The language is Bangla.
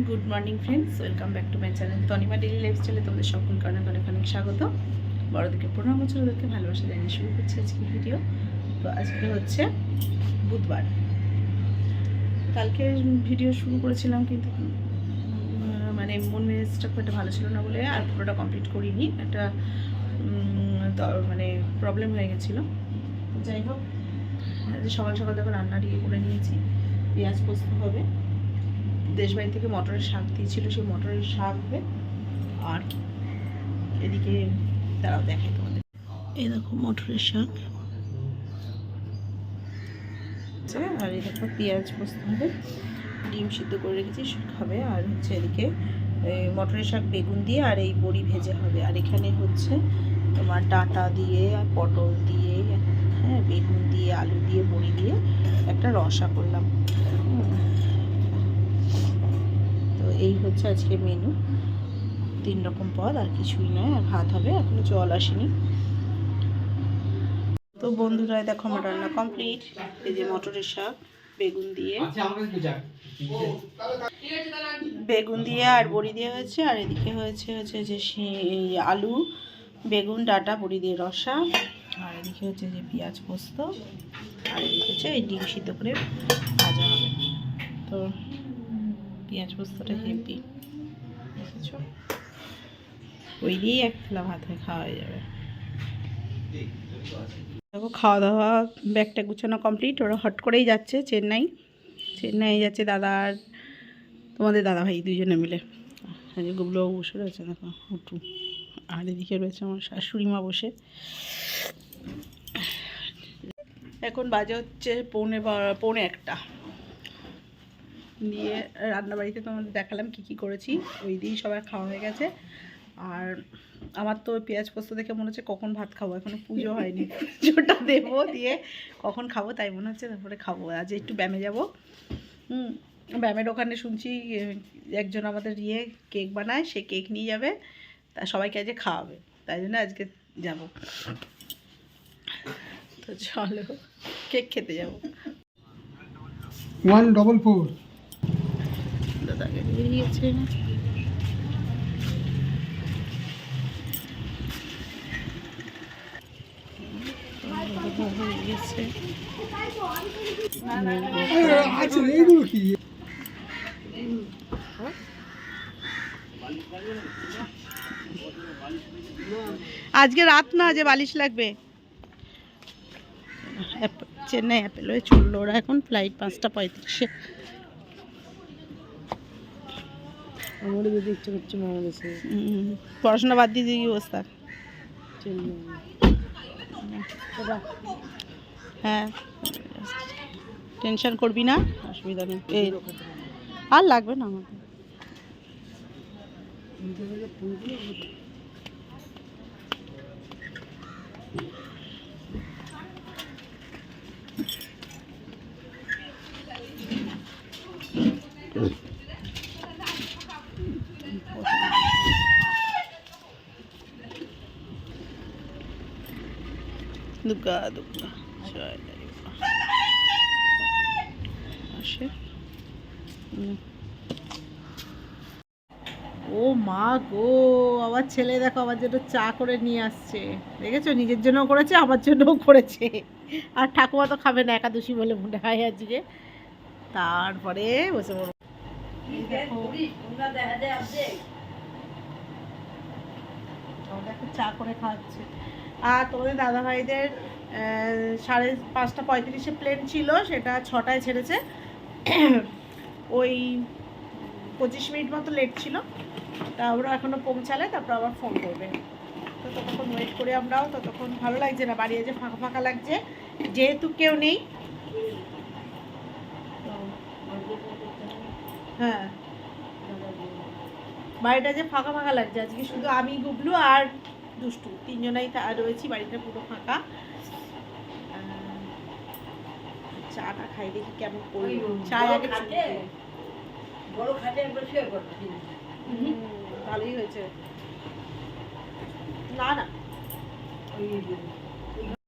Good morning friends, welcome back to my channel Tanima daily লাইফস্টাইলে তোমাদের সকলকে অনেক অনেক অনেক স্বাগত। বড়োদেরকে 15 বছর, ওদেরকে ভালোবাসা জানিয়ে শুরু করছি আজকে ভিডিও। তো আজকে হচ্ছে বুধবার। কালকে ভিডিও শুরু করেছিলাম কিন্তু মানে মন মেজাজটা খুব একটা ভালো ছিল না বলে আর পুরোটা কমপ্লিট করিনি। একটা মানে প্রবলেম হয়ে গেছিলো। যাই হোক, সকাল সকাল দেখো রান্না দিয়ে করে নিয়েছি। পেঁয়াজ পোস্ত হবে, দেশবাড়ি থেকে মটরের শাক দিয়েছিল, সেই মটরের শাক হবে। আর এদিকে তারাও দেখাই তোমাদের, এই দেখো মটরের শাক, আর এই দেখো পেঁয়াজ পোস্ত হবে, ডিম সিদ্ধ করে রেখেছি খাবে। আর হচ্ছে এদিকে মটরের শাক বেগুন দিয়ে আর এই বড়ি ভেজে হবে। আর এখানে হচ্ছে তোমার ডাঁটা দিয়ে আর পটল দিয়ে, হ্যাঁ, বেগুন দিয়ে আলু দিয়ে বড়ি দিয়ে একটা রসা করলাম। তো এই হচ্ছে আজকে মেনু, 3 রকম পদ, আর কিছুই নয়। আর ভাত হবে, এখনো জল আসেনি। তো বন্ধুরা দেখো আমার রান্না কমপ্লিট। এই যে মটরের শাক বেগুন দিয়ে আর বড়ি দিয়ে হয়েছে। আর এদিকে হয়েছে যে আলু বেগুন ডাঁটা বড়ি দিয়ে রসা। আর এদিকে হচ্ছে যে পেঁয়াজ পোস্ত। আর এদিকে হচ্ছে এই ডিম সিদ্ধ করে ভাজা হবে। তো পেঁয়াজ পোস্তটা হেভি, দেখেছো? ওই দিয়েই এক থালা ভাত খাওয়া হয়ে যাবে। দেখো খাওয়া দাওয়া, ব্যাগটা গুছানো কমপ্লিট। ওরা হট করেই যাচ্ছে চেন্নাই যাচ্ছে দাদা আর তোমাদের দাদা ভাই দুজনে মিলে। গুবলো বসে রয়েছে, দেখো উঠু। আর এদিকে রয়েছে আমার শাশুড়ি মা বসে। এখন বাজে হচ্ছে 1:45 দিয়ে রান্নাবাড়িতে তোমাদের দেখালাম কি করেছি। ওই দিয়েই সবার খাওয়া হয়ে গেছে। আর আমার তো পেঁয়াজ পোস্ত দেখে মনে হচ্ছে কখন ভাত খাবো, এখনো পুজো হয়নি। পুজোটা দেবো, দিয়ে কখন খাবো তাই মনে হচ্ছে, তারপরে খাবো। আজ একটু ব্যায়ামে যাবো। ব্যায়ামের ওখানে শুনছি একজন আমাদের কেক বানায়, সে কেক নিয়ে যাবে, তা সবাইকে আজকে খাওয়াবে, তাই জন্য আজকে যাব। তো চলো কেক খেতে যাবো। 144 দাদাকে বেরিয়েছে। আজকে রাত না, যে বালিশ লাগবে। চেন্নাই অ্যাপেল হয়ে চললো ওরা, এখন ফ্লাইট 5:35। আমারও যেতে ইচ্ছে করছে মামা দেশে। পড়াশোনা বাদ দিয়ে কি অবস্থা? হ্যাঁ, টেনশন করবি না, অসুবিধা নেই। এই আর লাগবে না আমাকে। দুর্গা দুর্গা জয় আসে। ও মা গো, আবার ছেলে দেখো আমার জন্য চা করে নিয়ে আসছে, দেখেছো? নিজের জন্যও করেছে, আমার জন্যও করেছে। আর ঠাকুমা তো খাবে না, একাদশী বলে মনে হয় আজকে। তারপরে বসে পড়ব। চা করে খাওয়াচ্ছে। আর তোমাদের দাদাভাইদের 5:35 প্লেন ছিল, সেটা 6টায় ছেড়েছে। ওই 25 মিনিট মতো লেট ছিল। তা ওরা এখনও পৌঁছালে তারপর আবার ফোন করবে। তো ততক্ষণ ওয়েট করে আমরাও, ততক্ষণ ভালো লাগছে না, বাড়ি যে ফাঁকা ফাঁকা লাগছে, যেহেতু কেউ নেই। হ্যাঁ, বাড়িটা যে ফাঁকা ফাঁকা লাগছে আজকে, শুধু আমি গুবলু আর দুষ্টু 3জনাই রয়েছি, বাড়িটা পুরো ফাঁকা। চাটা খাই দেখি কেমন করি। চা আগে বড় খাটে একবার শুয়ে পড়বে। ভালোই হয়েছে। না না